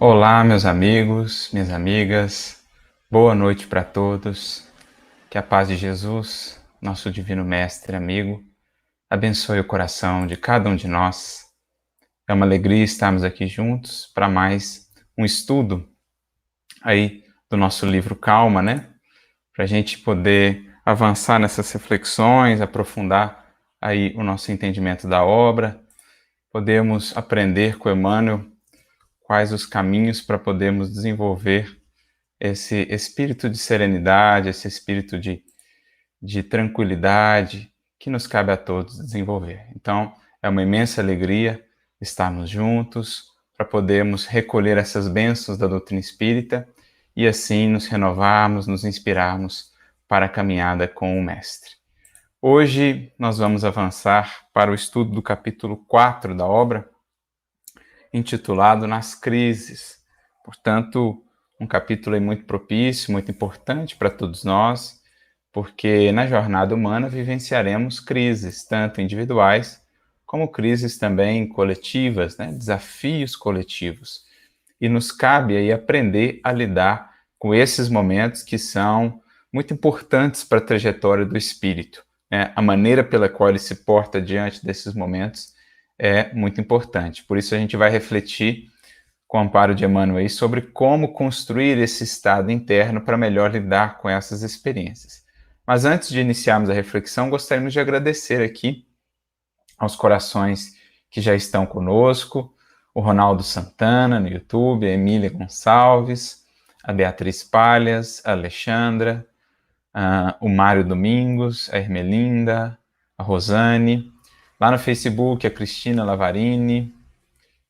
Olá, meus amigos, minhas amigas, boa noite para todos. Que a paz de Jesus, nosso Divino Mestre amigo, abençoe o coração de cada um de nós. É uma alegria estarmos aqui juntos para mais um estudo aí do nosso livro Calma, né? Para a gente poder avançar nessas reflexões, aprofundar aí o nosso entendimento da obra, podemos aprender com Emmanuel quais os caminhos para podermos desenvolver esse espírito de serenidade, esse espírito de tranquilidade que nos cabe a todos desenvolver. Então, é uma imensa alegria estarmos juntos para podermos recolher essas bênçãos da doutrina espírita e assim nos renovarmos, nos inspirarmos para a caminhada com o Mestre. Hoje nós vamos avançar para o estudo do capítulo 4 da obra, intitulado Nas Crises. Portanto, um capítulo muito propício, muito importante para todos nós, porque na jornada humana vivenciaremos crises, tanto individuais, como crises também coletivas, né? Desafios coletivos. E nos cabe aí aprender a lidar com esses momentos que são muito importantes para a trajetória do espírito, né? A maneira pela qual ele se porta diante desses momentos é muito importante. Por isso a gente vai refletir com o amparo de Emmanuel aí sobre como construir esse estado interno para melhor lidar com essas experiências. Mas antes de iniciarmos a reflexão, gostaríamos de agradecer aqui aos corações que já estão conosco, o Ronaldo Santana no YouTube, a Emília Gonçalves, a Beatriz Palhas, a Alexandra, o Mário Domingos, a Ermelinda, a Rosane, lá no Facebook, a Cristina Lavarini,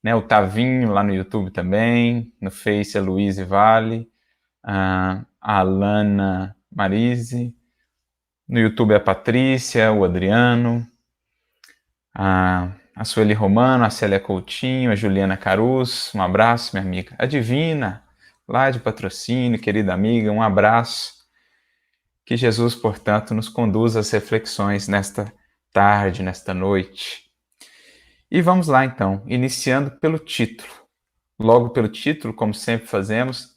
né, o Tavinho lá no YouTube também, no Face a Luíse Vale, a Alana Marise, no YouTube a Patrícia, o Adriano, a Sueli Romano, a Célia Coutinho, a Juliana Carus, um abraço, minha amiga. A Divina, lá de Patrocínio, querida amiga, um abraço. Que Jesus, portanto, nos conduza às reflexões nesta tarde, nesta noite. E vamos lá, então, iniciando pelo título. Logo pelo título, como sempre fazemos,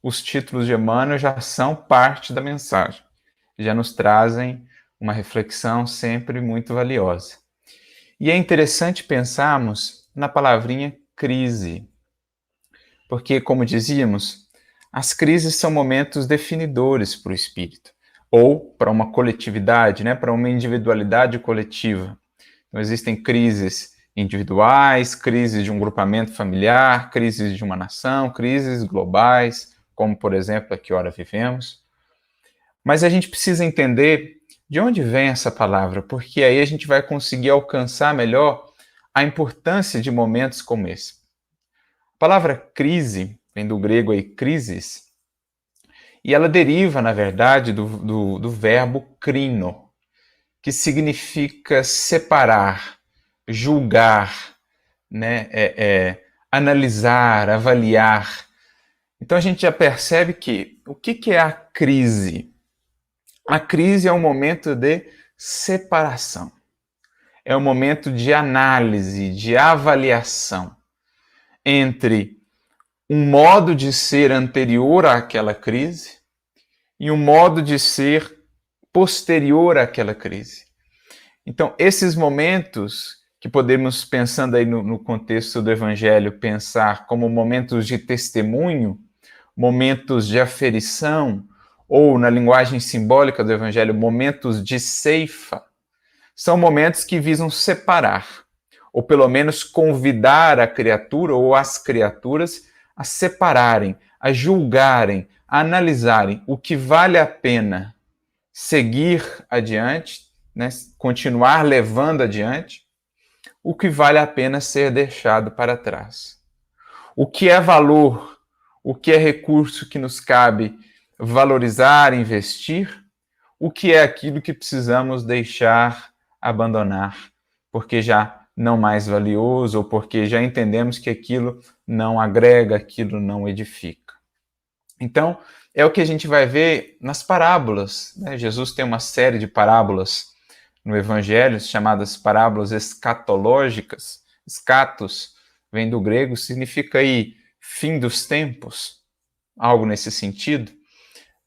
os títulos de Emmanuel já são parte da mensagem. Já nos trazem uma reflexão sempre muito valiosa. E é interessante pensarmos na palavrinha crise. Porque, como dizíamos, as crises são momentos definidores para o espírito, ou para uma coletividade, né, para uma individualidade coletiva. Então, existem crises individuais, crises de um grupamento familiar, crises de uma nação, crises globais, como, por exemplo, a que ora vivemos. Mas a gente precisa entender de onde vem essa palavra, porque aí a gente vai conseguir alcançar melhor a importância de momentos como esse. A palavra crise vem do grego aí, crisis, e ela deriva, na verdade, do verbo crino, que significa separar, julgar, né, analisar, avaliar. Então a gente já percebe que o que é a crise? A crise é um momento de separação, é um momento de análise, de avaliação entre um modo de ser anterior àquela crise e um modo de ser posterior àquela crise. Então, esses momentos que podemos, pensando aí no contexto do Evangelho, pensar como momentos de testemunho, momentos de aferição, ou na linguagem simbólica do Evangelho, momentos de ceifa, são momentos que visam separar, ou pelo menos convidar a criatura ou as criaturas a separarem, a julgarem, a analisarem o que vale a pena seguir adiante, né, continuar levando adiante, o que vale a pena ser deixado para trás. O que é valor, o que é recurso que nos cabe valorizar, investir, o que é aquilo que precisamos deixar, abandonar, porque já não mais valioso ou porque já entendemos que aquilo não agrega, aquilo não edifica. Então, é o que a gente vai ver nas parábolas, né? Jesus tem uma série de parábolas no Evangelho, chamadas parábolas escatológicas. Escatos vem do grego, significa aí fim dos tempos, algo nesse sentido.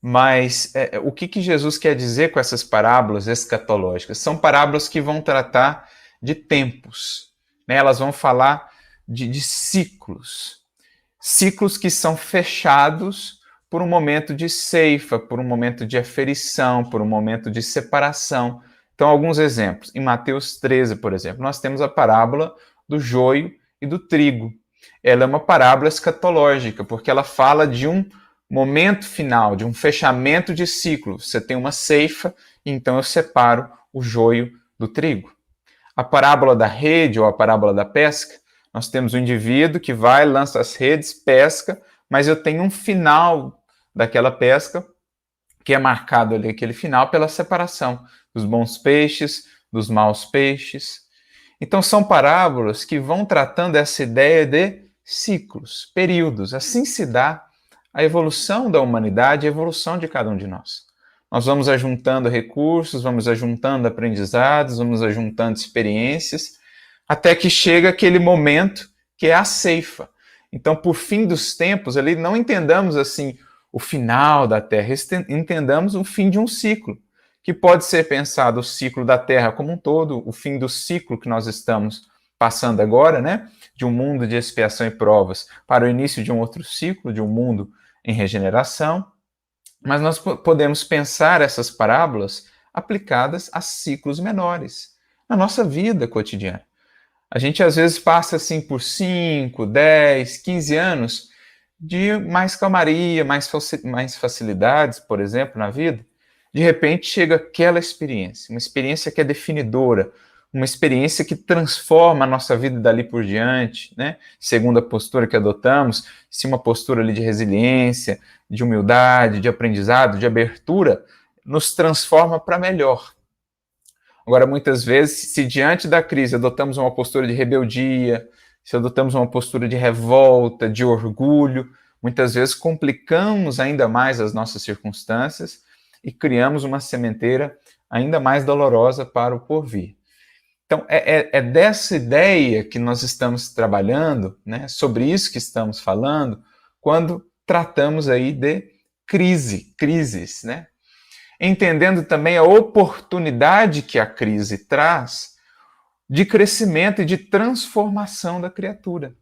Mas o que Jesus quer dizer com essas parábolas escatológicas? São parábolas que vão tratar de tempos, né? Elas vão falar de ciclos. Ciclos que são fechados por um momento de ceifa, por um momento de aferição, por um momento de separação. Então, alguns exemplos. Em Mateus 13, por exemplo, nós temos a parábola do joio e do trigo. Ela é uma parábola escatológica, porque ela fala de um momento final, de um fechamento de ciclo. Você tem uma ceifa, então eu separo o joio do trigo. A parábola da rede ou a parábola da pesca, nós temos um indivíduo que vai, lança as redes, pesca, mas eu tenho um final daquela pesca que é marcado ali, aquele final, pela separação dos bons peixes, dos maus peixes. Então são parábolas que vão tratando essa ideia de ciclos, períodos. Assim se dá a evolução da humanidade, a evolução de cada um de nós. Nós vamos ajuntando recursos, vamos ajuntando aprendizados, vamos ajuntando experiências, até que chega aquele momento que é a ceifa. Então, por fim dos tempos, ali não entendamos assim o final da Terra, entendamos o fim de um ciclo, que pode ser pensado o ciclo da Terra como um todo, o fim do ciclo que nós estamos passando agora, né? De um mundo de expiação e provas para o início de um outro ciclo, de um mundo em regeneração, mas nós podemos pensar essas parábolas aplicadas a ciclos menores, na nossa vida cotidiana. A gente às vezes passa assim por 5, 10, 15 anos de mais calmaria, mais facilidades, por exemplo, na vida. De repente chega aquela experiência, uma experiência que é definidora, uma experiência que transforma a nossa vida dali por diante, né? Segundo a postura que adotamos, se uma postura ali de resiliência, de humildade, de aprendizado, de abertura, nos transforma para melhor. Agora, muitas vezes, se diante da crise adotamos uma postura de rebeldia, se adotamos uma postura de revolta, de orgulho, muitas vezes complicamos ainda mais as nossas circunstâncias e criamos uma sementeira ainda mais dolorosa para o porvir. Então, é dessa ideia que nós estamos trabalhando, né, sobre isso que estamos falando, quando tratamos aí de crises, né? Entendendo também a oportunidade que a crise traz de crescimento e de transformação da criatura.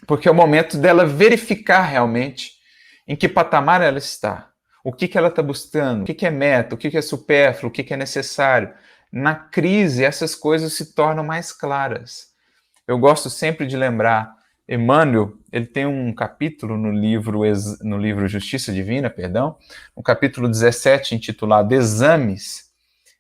Porque é o momento dela verificar realmente em que patamar ela está, o que ela está buscando, o que é meta, o que é supérfluo, o que é necessário. Na crise, essas coisas se tornam mais claras. Eu gosto sempre de lembrar, Emmanuel, ele tem um capítulo no livro Justiça Divina, no capítulo 17, intitulado Exames,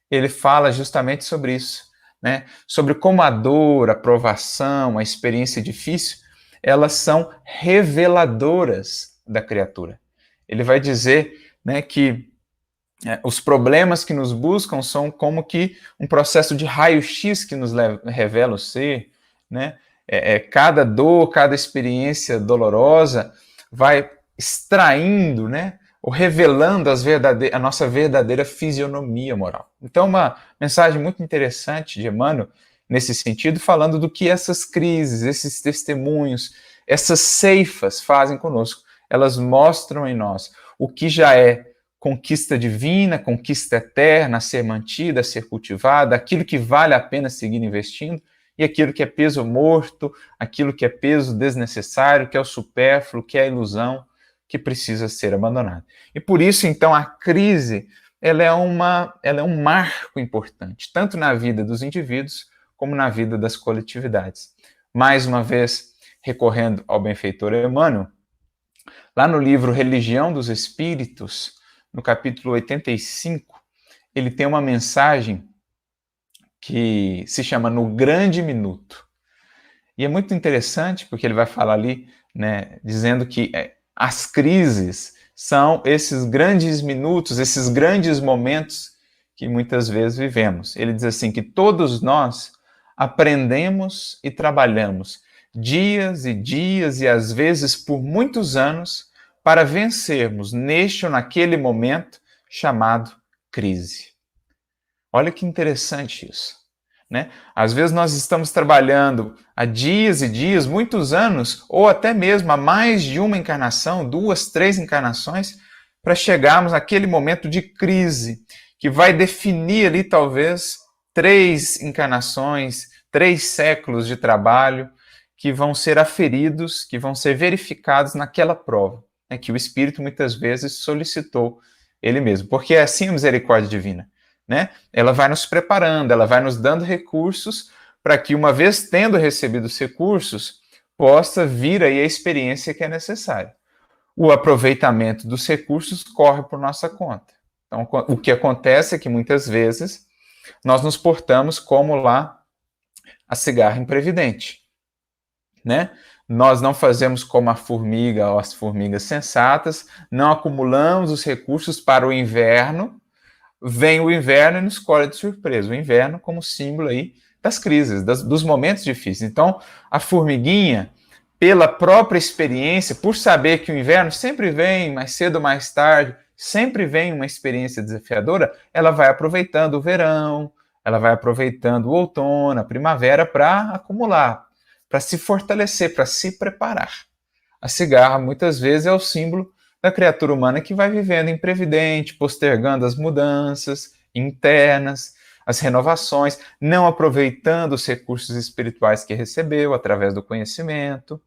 ele fala justamente sobre isso, né? Sobre como a dor, a provação, a experiência difícil, elas são reveladoras da criatura. Ele vai dizer, né, que os problemas que nos buscam são como que um processo de raio-x que nos revela o ser, né? Cada dor, cada experiência dolorosa vai extraindo, né, ou revelando a nossa verdadeira fisionomia moral. Então, uma mensagem muito interessante de Emmanuel, nesse sentido, falando do que essas crises, esses testemunhos, essas ceifas fazem conosco. Elas mostram em nós o que já é conquista divina, conquista eterna, a ser mantida, a ser cultivada, aquilo que vale a pena seguir investindo, e aquilo que é peso morto, aquilo que é peso desnecessário, que é o supérfluo, que é a ilusão, que precisa ser abandonado. E por isso, então, a crise ela é um marco importante, tanto na vida dos indivíduos, como na vida das coletividades. Mais uma vez, recorrendo ao benfeitor Emmanuel, lá no livro Religião dos Espíritos, no capítulo 85, ele tem uma mensagem que se chama No Grande Minuto. E é muito interessante, porque ele vai falar ali, né, dizendo que as crises são esses grandes minutos, esses grandes momentos que muitas vezes vivemos. Ele diz assim que todos nós aprendemos e trabalhamos dias e dias e às vezes por muitos anos para vencermos neste ou naquele momento chamado crise. Olha que interessante isso. né? Às vezes nós estamos trabalhando há dias e dias, muitos anos, ou até mesmo há mais de uma encarnação, 2, 3 encarnações, para chegarmos naquele momento de crise, que vai definir ali talvez 3 encarnações, 3 séculos de trabalho, que vão ser aferidos, que vão ser verificados naquela prova, né, que o Espírito muitas vezes solicitou ele mesmo, porque é assim a misericórdia divina, né? Ela vai nos preparando, ela vai nos dando recursos para que, uma vez tendo recebido os recursos, possa vir aí a experiência que é necessária. O aproveitamento dos recursos corre por nossa conta. Então, o que acontece é que muitas vezes nós nos portamos como lá a cigarra imprevidente, né? Nós não fazemos como a formiga ou as formigas sensatas, não acumulamos os recursos para o inverno. Vem o inverno e nos colhe de surpresa. O inverno como símbolo aí das crises, dos momentos difíceis. Então, a formiguinha, pela própria experiência, por saber que o inverno sempre vem, mais cedo ou mais tarde, sempre vem uma experiência desafiadora, ela vai aproveitando o verão, ela vai aproveitando o outono, a primavera para acumular, para se fortalecer, para se preparar. A cigarra, muitas vezes, é o símbolo da criatura humana que vai vivendo imprevidente, postergando as mudanças internas, as renovações, não aproveitando os recursos espirituais que recebeu através do conhecimento.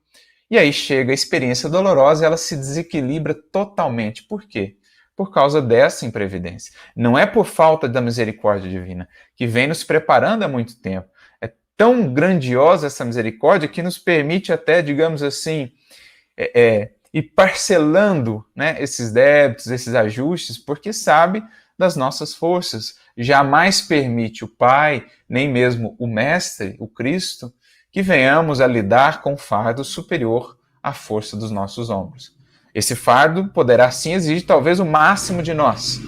E aí chega a experiência dolorosa e ela se desequilibra totalmente. Por quê? Por causa dessa imprevidência. Não é por falta da misericórdia divina, que vem nos preparando há muito tempo. É tão grandiosa essa misericórdia que nos permite até, digamos assim, ir parcelando, né, esses débitos, esses ajustes, porque sabe das nossas forças. Jamais permite o Pai, nem mesmo o Mestre, o Cristo, que venhamos a lidar com um fardo superior à força dos nossos ombros. Esse fardo poderá sim exigir talvez o máximo de nós,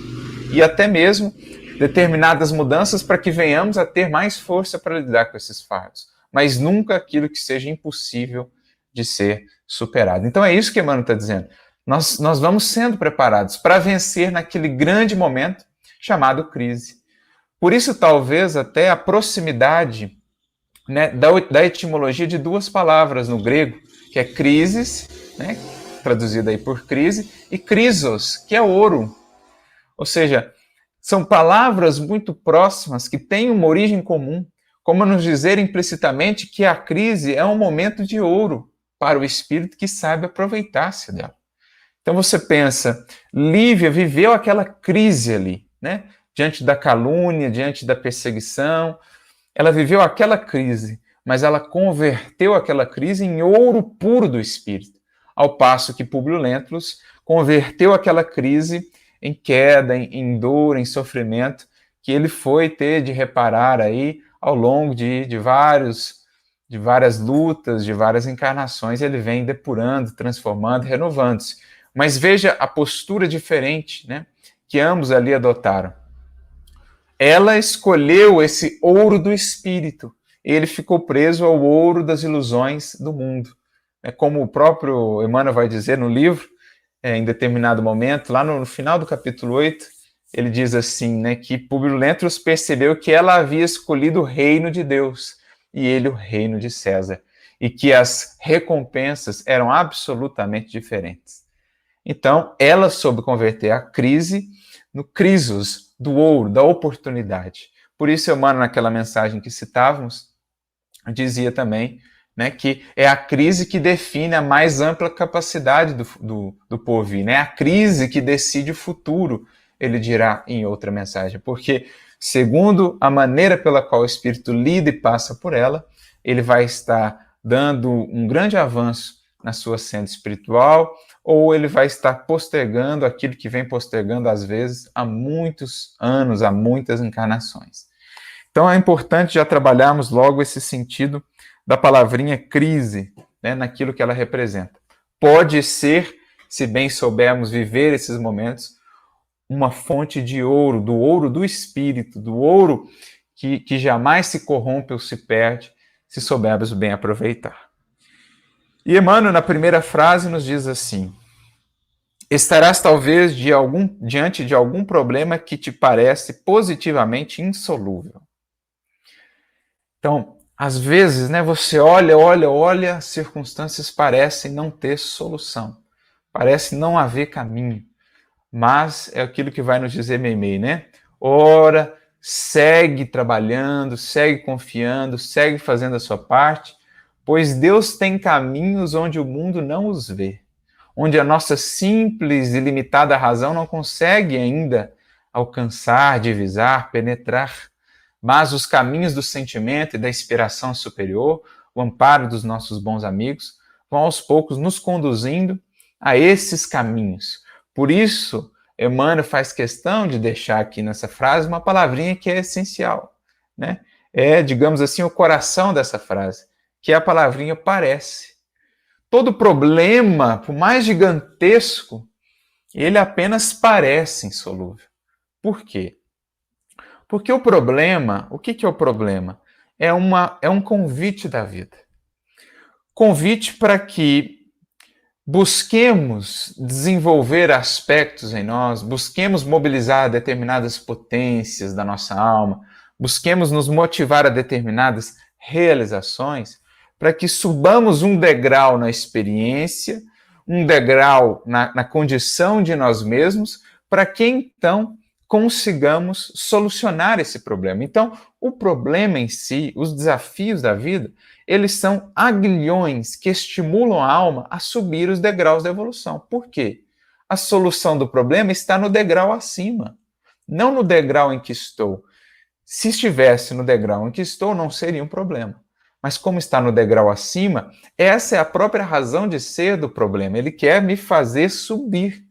e até mesmo determinadas mudanças para que venhamos a ter mais força para lidar com esses fardos, mas nunca aquilo que seja impossível de ser superado. Então é isso que Emmanuel está dizendo. Nós vamos sendo preparados para vencer naquele grande momento chamado crise. Por isso, talvez, até a proximidade, né, da etimologia de 2 palavras no grego, que é crisis, né, traduzida aí por crise, e krisos, que é ouro. Ou seja, são palavras muito próximas que têm uma origem comum, como nos dizer implicitamente que a crise é um momento de ouro para o espírito que sabe aproveitar-se dela. Então você pensa, Lívia viveu aquela crise ali, né? Diante da calúnia, diante da perseguição, ela viveu aquela crise, mas ela converteu aquela crise em ouro puro do espírito, ao passo que Públio Lentulus converteu aquela crise em queda, em dor, em sofrimento, que ele foi ter de reparar aí ao longo de várias lutas, de várias encarnações, ele vem depurando, transformando, renovando-se. Mas veja a postura diferente, né, que ambos ali adotaram. Ela escolheu esse ouro do espírito, ele ficou preso ao ouro das ilusões do mundo. Como o próprio Emmanuel vai dizer no livro, em determinado momento, lá no final do capítulo 8, ele diz assim, né, que Públio Lentulus percebeu que ela havia escolhido o reino de Deus e ele o reino de César, e que as recompensas eram absolutamente diferentes. Então, ela soube converter a crise no crisos do ouro, da oportunidade. Por isso, Emmanuel, naquela mensagem que citávamos, dizia também, né, que é a crise que define a mais ampla capacidade do porvir, né? A crise que decide o futuro, ele dirá em outra mensagem, porque segundo a maneira pela qual o espírito lida e passa por ela, ele vai estar dando um grande avanço na sua senda espiritual, ou ele vai estar postergando aquilo que vem postergando às vezes há muitos anos, há muitas encarnações. Então é importante já trabalharmos logo esse sentido da palavrinha crise, né, naquilo que ela representa. Pode ser, se bem soubermos viver esses momentos, uma fonte de ouro do espírito, do ouro que jamais se corrompe ou se perde, se soubermos bem aproveitar. E Emmanuel, na primeira frase, nos diz assim: estarás talvez diante de algum problema que te parece positivamente insolúvel. Então, às vezes, né, você olha, as circunstâncias parecem não ter solução, parece não haver caminho, mas é aquilo que vai nos dizer Meimei, né? Ora, segue trabalhando, segue confiando, segue fazendo a sua parte, pois Deus tem caminhos onde o mundo não os vê, onde a nossa simples e limitada razão não consegue ainda alcançar, divisar, penetrar, mas os caminhos do sentimento e da inspiração superior, o amparo dos nossos bons amigos, vão aos poucos nos conduzindo a esses caminhos. Por isso, Emmanuel faz questão de deixar aqui nessa frase uma palavrinha que é essencial, né? É, digamos assim, o coração dessa frase, que é a palavrinha parece. Todo problema, por mais gigantesco, ele apenas parece insolúvel. Por quê? Porque o problema, o que é o problema? É um convite da vida. Convite para que busquemos desenvolver aspectos em nós, busquemos mobilizar determinadas potências da nossa alma, busquemos nos motivar a determinadas realizações, para que subamos um degrau na experiência, um degrau na condição de nós mesmos, para que então consigamos solucionar esse problema. Então, o problema em si, os desafios da vida, eles são aguilhões que estimulam a alma a subir os degraus da evolução. Por quê? A solução do problema está no degrau acima, não no degrau em que estou. Se estivesse no degrau em que estou, não seria um problema. Mas como está no degrau acima, essa é a própria razão de ser do problema. Ele quer me fazer subir,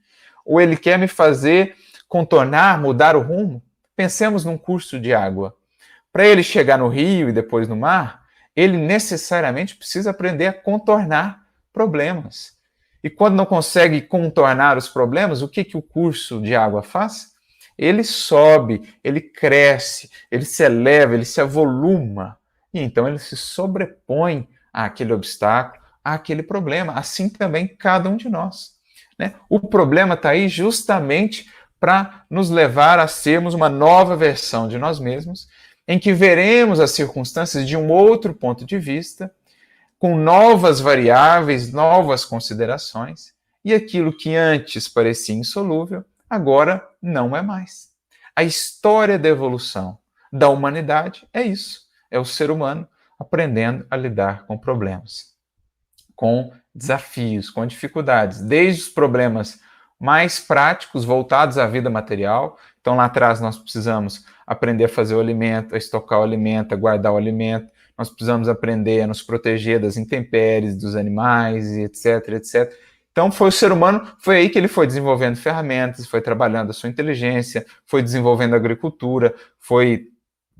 ou ele quer me fazer contornar, mudar o rumo. Pensemos num curso de água. Para ele chegar no rio e depois no mar, ele necessariamente precisa aprender a contornar problemas. E quando não consegue contornar os problemas, o que o curso de água faz? Ele sobe, ele cresce, ele se eleva, ele se avoluma. E então ele se sobrepõe àquele obstáculo, àquele problema. Assim também cada um de nós, né? O problema está aí justamente para nos levar a sermos uma nova versão de nós mesmos, em que veremos as circunstâncias de um outro ponto de vista, com novas variáveis, novas considerações, e aquilo que antes parecia insolúvel, agora não é mais. A história da evolução da humanidade é isso, é o ser humano aprendendo a lidar com problemas, com desafios, com dificuldades, desde os problemas mais práticos, voltados à vida material. Então, lá atrás, nós precisamos aprender a fazer o alimento, a estocar o alimento, a guardar o alimento. Nós precisamos aprender a nos proteger das intempéries, dos animais, etc, etc. Então, foi o ser humano, foi aí que ele foi desenvolvendo ferramentas, foi trabalhando a sua inteligência, foi desenvolvendo a agricultura, foi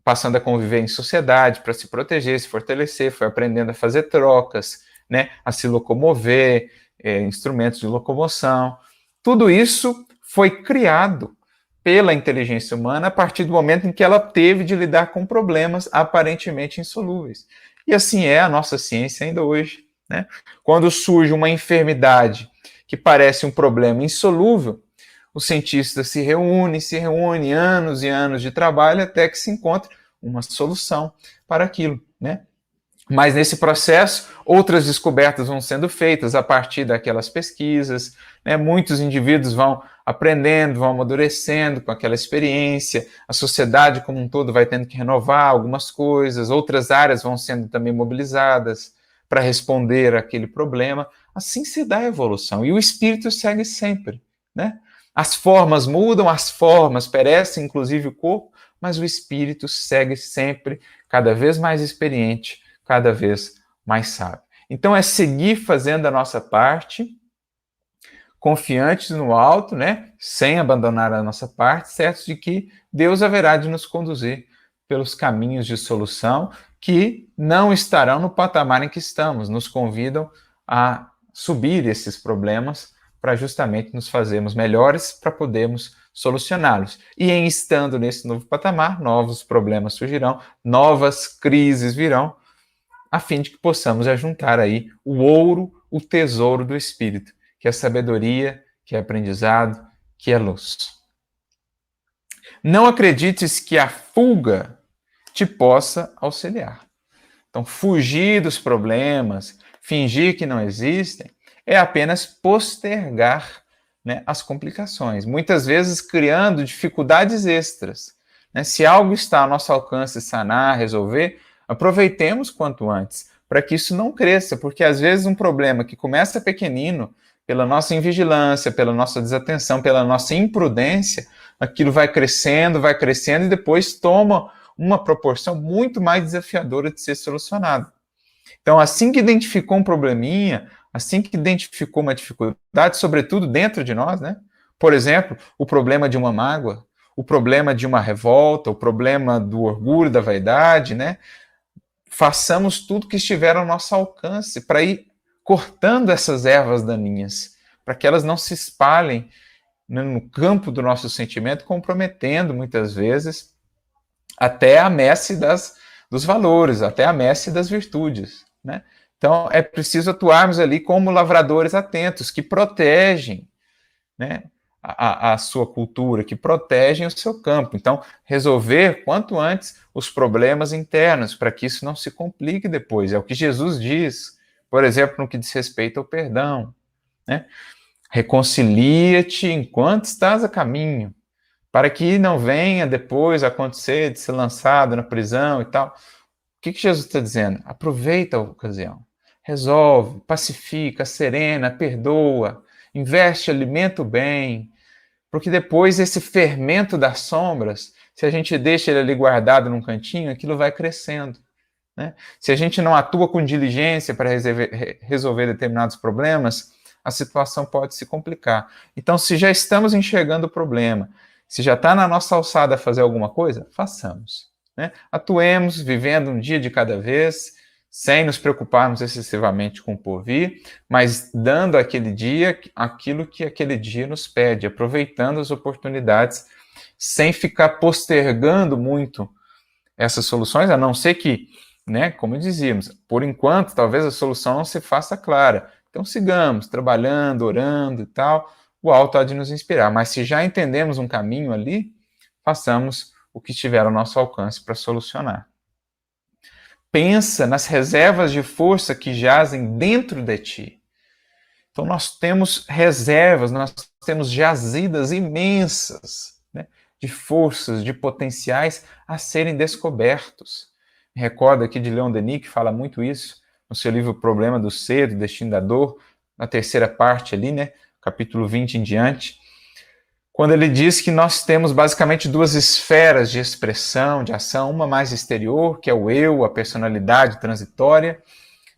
passando a conviver em sociedade para se proteger, se fortalecer, foi aprendendo a fazer trocas, né, a se locomover, instrumentos de locomoção. Tudo isso foi criado pela inteligência humana a partir do momento em que ela teve de lidar com problemas aparentemente insolúveis. E assim é a nossa ciência ainda hoje, né? Quando surge uma enfermidade que parece um problema insolúvel, os cientistas se reúnem, anos e anos de trabalho até que se encontre uma solução para aquilo, né? Mas nesse processo, outras descobertas vão sendo feitas a partir daquelas pesquisas, né? Muitos indivíduos vão aprendendo, vão amadurecendo com aquela experiência, a sociedade como um todo vai tendo que renovar algumas coisas, outras áreas vão sendo também mobilizadas para responder àquele problema. Assim se dá a evolução, e o espírito segue sempre, né? As formas mudam, as formas perecem, inclusive o corpo, mas o espírito segue sempre, cada vez mais experiente, cada vez mais sábio. Então é seguir fazendo a nossa parte, confiantes no alto, né? Sem abandonar a nossa parte, certos de que Deus haverá de nos conduzir pelos caminhos de solução que não estarão no patamar em que estamos, nos convidam a subir esses problemas para justamente nos fazermos melhores para podermos solucioná-los. E em estando nesse novo patamar, novos problemas surgirão, novas crises virão, a fim de que possamos ajuntar aí o ouro, o tesouro do Espírito, que é sabedoria, que é aprendizado, que é luz. Não acredites que a fuga te possa auxiliar. Então, fugir dos problemas, fingir que não existem, é apenas postergar, né, as complicações, muitas vezes criando dificuldades extras. Né? Se algo está ao nosso alcance sanar, resolver, aproveitemos quanto antes, para que isso não cresça, porque às vezes um problema que começa pequenino, pela nossa invigilância, pela nossa desatenção, pela nossa imprudência, aquilo vai crescendo e depois toma uma proporção muito mais desafiadora de ser solucionado. Então, assim que identificou um probleminha, assim que identificou uma dificuldade, sobretudo dentro de nós, né? Por exemplo, o problema de uma mágoa, o problema de uma revolta, o problema do orgulho, da vaidade, né? Façamos tudo que estiver ao nosso alcance para ir cortando essas ervas daninhas, para que elas não se espalhem, né, no campo do nosso sentimento, comprometendo muitas vezes até a messe dos valores, até a messe das virtudes. Né? Então, é preciso atuarmos ali como lavradores atentos, que protegem, né, a sua cultura, que protegem o seu campo. Então, resolver quanto antes os problemas internos, para que isso não se complique depois. É o que Jesus diz, por exemplo, no que diz respeito ao perdão. Né? Reconcilia-te enquanto estás a caminho, para que não venha depois acontecer de ser lançado na prisão e tal. O que Jesus está dizendo? Aproveita a ocasião, resolve, pacifica, serena, perdoa, investe, alimenta o bem, porque depois esse fermento das sombras, se a gente deixa ele ali guardado num cantinho, aquilo vai crescendo. Né? Se a gente não atua com diligência para resolver determinados problemas, a situação pode se complicar. Então, se já estamos enxergando o problema, se já está na nossa alçada fazer alguma coisa, façamos. Né? Atuemos, vivendo um dia de cada vez, sem nos preocuparmos excessivamente com o porvir, mas dando àquele dia aquilo que aquele dia nos pede, aproveitando as oportunidades, sem ficar postergando muito essas soluções, a não ser que, né, como dizíamos, por enquanto, talvez a solução não se faça clara. Então, sigamos trabalhando, orando e tal, o alto há de nos inspirar. Mas se já entendemos um caminho ali, façamos o que estiver ao nosso alcance para solucionar. Pensa nas reservas de força que jazem dentro de ti. Então, nós temos reservas, nós temos jazidas imensas, né, de forças, de potenciais a serem descobertos. Me recordo aqui de Leon Denis, que fala muito isso, no seu livro Problema do Ser, do Destino da Dor, na terceira parte ali, né, capítulo 20 em diante, quando ele diz que nós temos basicamente duas esferas de expressão, de ação, uma mais exterior, que é o eu, a personalidade transitória,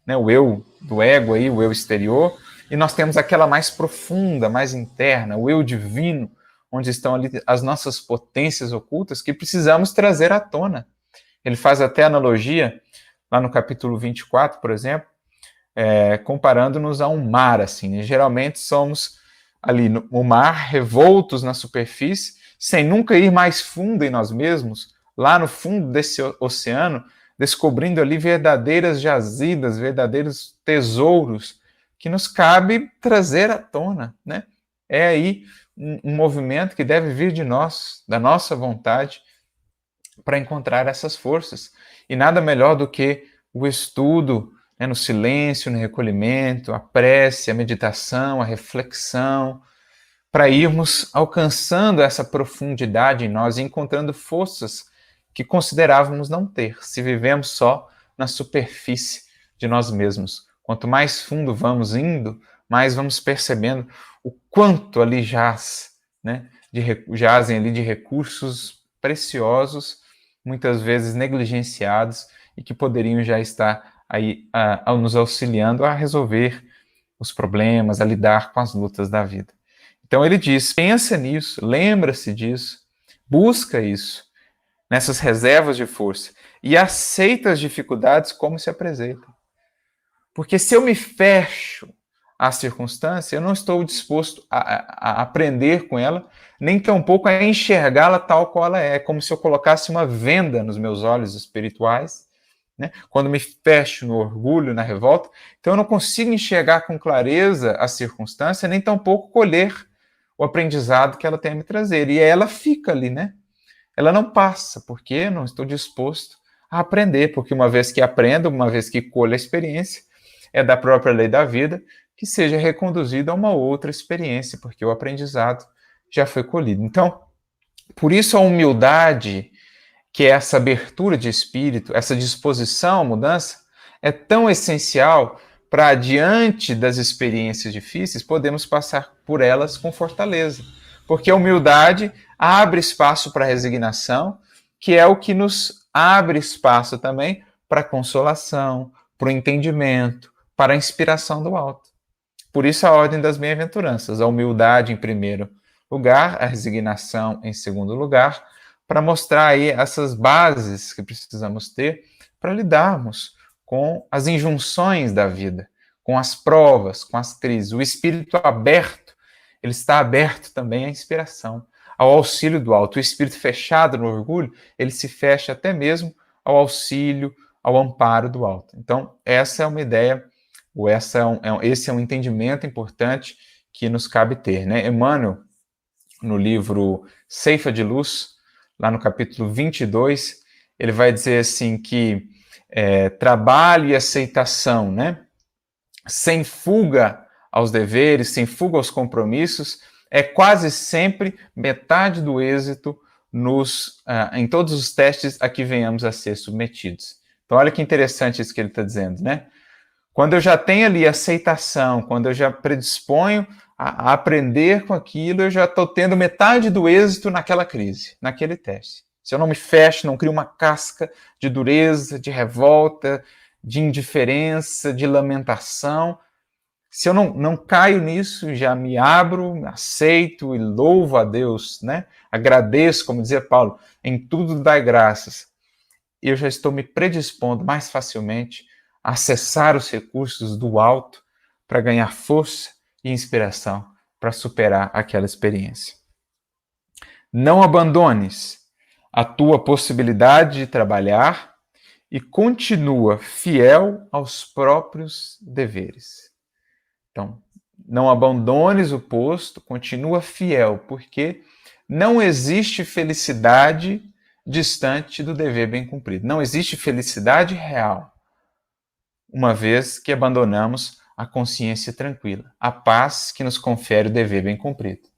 né, o eu do ego, aí, o eu exterior, e nós temos aquela mais profunda, mais interna, o eu divino, onde estão ali as nossas potências ocultas que precisamos trazer à tona. Ele faz até analogia, lá no capítulo 24, por exemplo, comparando-nos a um mar, assim. Geralmente somos ali no mar, revoltos na superfície, sem nunca ir mais fundo em nós mesmos, lá no fundo desse oceano, descobrindo ali verdadeiras jazidas, verdadeiros tesouros, que nos cabe trazer à tona, né? É aí um movimento que deve vir de nós, da nossa vontade, para encontrar essas forças. E nada melhor do que o estudo, né, no silêncio, no recolhimento, a prece, a meditação, a reflexão, para irmos alcançando essa profundidade em nós e encontrando forças que considerávamos não ter, se vivemos só na superfície de nós mesmos. Quanto mais fundo vamos indo, mais vamos percebendo o quanto ali né, jazem ali de recursos preciosos, muitas vezes negligenciados, e que poderiam já estar aí nos auxiliando a resolver os problemas, a lidar com as lutas da vida. Então ele diz, pensa nisso, lembra-se disso, busca isso, nessas reservas de força, e aceita as dificuldades como se apresentam. Porque se eu me fecho à circunstância, eu não estou disposto a aprender com ela, nem tampouco a enxergá-la tal qual ela é, como se eu colocasse uma venda nos meus olhos espirituais, né? Quando me fecho no orgulho, na revolta, então eu não consigo enxergar com clareza a circunstância, nem tampouco colher o aprendizado que ela tem a me trazer. E ela fica ali, né? Ela não passa, porque eu não estou disposto a aprender, porque uma vez que aprendo, uma vez que colho a experiência, é da própria lei da vida que seja reconduzido a uma outra experiência, porque o aprendizado já foi colhido. Então, por isso a humildade, que é essa abertura de espírito, essa disposição à mudança, é tão essencial para, diante das experiências difíceis, podemos passar por elas com fortaleza. Porque a humildade abre espaço para a resignação, que é o que nos abre espaço também para a consolação, para o entendimento, para a inspiração do alto. Por isso a ordem das bem-aventuranças, a humildade em primeiro lugar, a resignação em segundo lugar, para mostrar aí essas bases que precisamos ter para lidarmos com as injunções da vida, com as provas, com as crises. O espírito aberto, ele está aberto também à inspiração, ao auxílio do alto. O espírito fechado no orgulho, ele se fecha até mesmo ao auxílio, ao amparo do alto. Então, essa é uma ideia, ou esse é um entendimento importante que nos cabe ter, né? Emmanuel, no livro Ceifa de Luz, lá no capítulo 22, ele vai dizer assim que trabalho e aceitação, né? Sem fuga aos deveres, sem fuga aos compromissos, é quase sempre metade do êxito em todos os testes a que venhamos a ser submetidos. Então, olha que interessante isso que ele está dizendo, né? Quando eu já tenho ali aceitação, quando eu já predisponho a aprender com aquilo, eu já estou tendo metade do êxito naquela crise, naquele teste. Se eu não me fecho, não crio uma casca de dureza, de revolta, de indiferença, de lamentação, se eu não caio nisso, já me abro, aceito e louvo a Deus, né? Agradeço, como dizia Paulo, em tudo dai graças. Eu já estou me predispondo mais facilmente a acessar os recursos do alto para ganhar força e inspiração para superar aquela experiência. Não abandones a tua possibilidade de trabalhar e continua fiel aos próprios deveres. Então, não abandones o posto, continua fiel, porque não existe felicidade distante do dever bem cumprido. Não existe felicidade real, uma vez que abandonamos a consciência tranquila, a paz que nos confere o dever bem cumprido.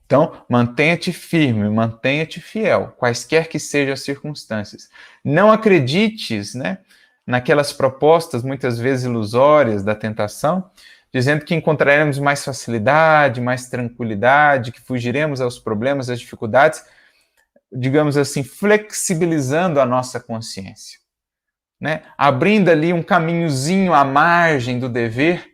Então, mantenha-te firme, mantenha-te fiel, quaisquer que sejam as circunstâncias. Não acredites, né, naquelas propostas, muitas vezes ilusórias, da tentação, dizendo que encontraremos mais facilidade, mais tranquilidade, que fugiremos aos problemas, às dificuldades, digamos assim, flexibilizando a nossa consciência, né? Abrindo ali um caminhozinho à margem do dever,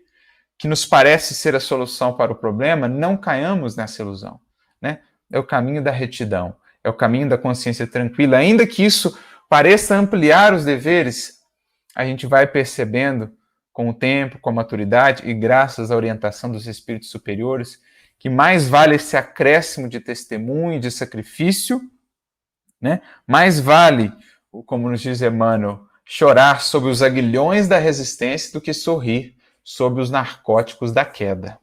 que nos parece ser a solução para o problema. Não caiamos nessa ilusão, né? É o caminho da retidão, é o caminho da consciência tranquila. Ainda que isso pareça ampliar os deveres, a gente vai percebendo com o tempo, com a maturidade e graças à orientação dos espíritos superiores, que mais vale esse acréscimo de testemunho, de sacrifício, né? Mais vale, como nos diz Emmanuel, chorar sob os aguilhões da resistência do que sorrir sob os narcóticos da queda.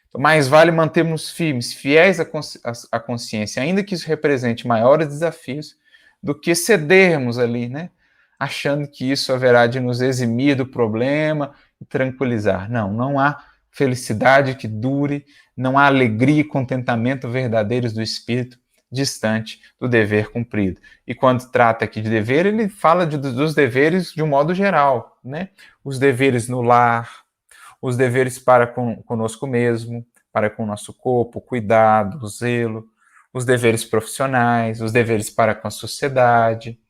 Então, mais vale mantermos firmes, fiéis à consciência, ainda que isso represente maiores desafios, do que cedermos ali, né? Achando que isso haverá de nos eximir do problema e tranquilizar. Não, não há felicidade que dure, não há alegria e contentamento verdadeiros do espírito distante do dever cumprido. E quando trata aqui de dever, ele fala dos deveres de um modo geral, né? Os deveres no lar, os deveres para conosco mesmo, para com o nosso corpo, cuidado, zelo, os deveres profissionais, os deveres para com a sociedade.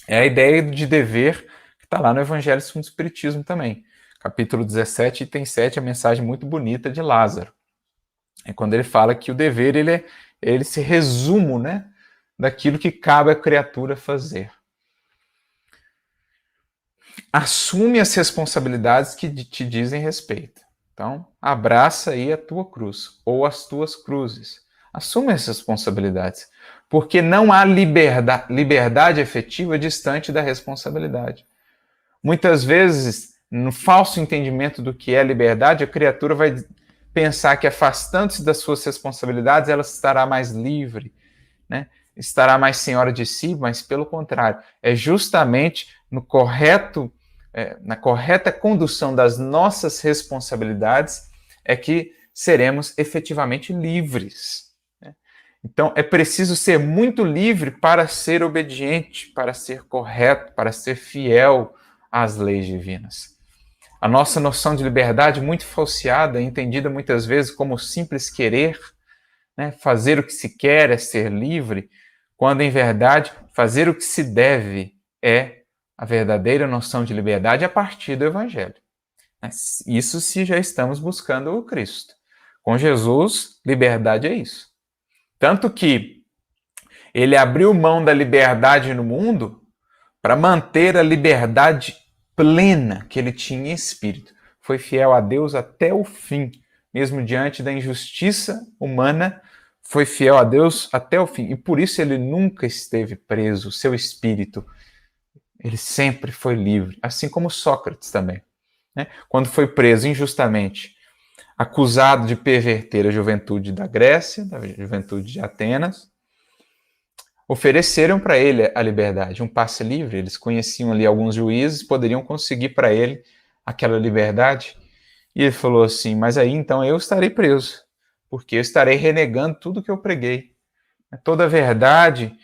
É a ideia de dever que está lá no Evangelho segundo o Espiritismo também. Capítulo 17, item 7, a mensagem muito bonita de Lázaro. É quando ele fala que o dever ele é esse resumo, né, daquilo que cabe à criatura fazer. Assume as responsabilidades que te dizem respeito. Então, abraça aí a tua cruz, ou as tuas cruzes. Assume as responsabilidades, porque não há liberdade efetiva distante da responsabilidade. Muitas vezes, no falso entendimento do que é liberdade, a criatura vai pensar que, afastando-se das suas responsabilidades, ela estará mais livre, né? estará mais senhora de si, mas pelo contrário, é justamente no correto, na correta condução das nossas responsabilidades é que seremos efetivamente livres. Então, é preciso ser muito livre para ser obediente, para ser correto, para ser fiel às leis divinas. A nossa noção de liberdade, muito falseada, entendida muitas vezes como simples querer, né? Fazer o que se quer é ser livre, quando em verdade fazer o que se deve é a verdadeira noção de liberdade a partir do Evangelho. Isso se já estamos buscando o Cristo. Com Jesus, liberdade é isso. Tanto que ele abriu mão da liberdade no mundo para manter a liberdade plena que ele tinha em espírito. Foi fiel a Deus até o fim, mesmo diante da injustiça humana, foi fiel a Deus até o fim. E por isso ele nunca esteve preso, seu espírito. Ele sempre foi livre, assim como Sócrates também. Né? Quando foi preso injustamente, acusado de perverter a juventude da Grécia, da juventude de Atenas, ofereceram para ele a liberdade, um passe livre. Eles conheciam ali alguns juízes, poderiam conseguir para ele aquela liberdade. E ele falou assim: mas aí então eu estarei preso, porque eu estarei renegando tudo que eu preguei. Toda a verdade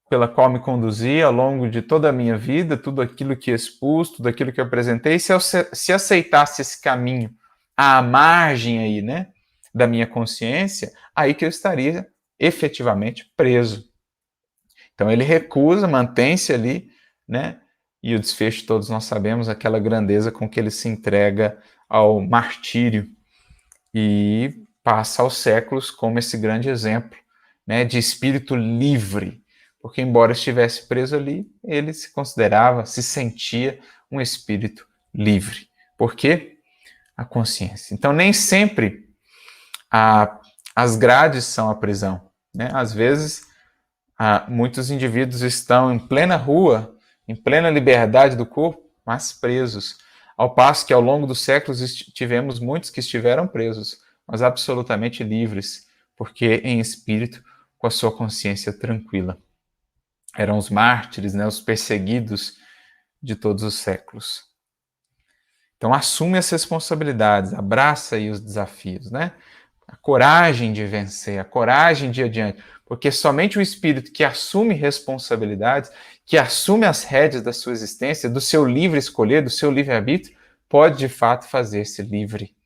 pela qual me conduzi ao longo de toda a minha vida, tudo aquilo que expus, tudo aquilo que eu apresentei, se eu aceitasse esse caminho à margem aí, né, da minha consciência, aí que eu estaria efetivamente preso. Então ele recusa, mantém-se ali, né? E o desfecho todos nós sabemos, aquela grandeza com que ele se entrega ao martírio e passa aos séculos como esse grande exemplo, né, de espírito livre, porque embora estivesse preso ali, ele se considerava, se sentia um espírito livre. Por quê? A consciência. Então nem sempre as grades são a prisão, né? Às vezes muitos indivíduos estão em plena rua, em plena liberdade do corpo, mas presos. Ao passo que ao longo dos séculos tivemos muitos que estiveram presos, mas absolutamente livres, porque em espírito, com a sua consciência tranquila. Eram os mártires, né, os perseguidos de todos os séculos. Então assume as responsabilidades, abraça aí os desafios, né? A coragem de vencer, a coragem de ir adiante, porque somente o espírito que assume responsabilidades, que assume as rédeas da sua existência, do seu livre escolher, do seu livre-arbítrio, pode de fato fazer-se livre.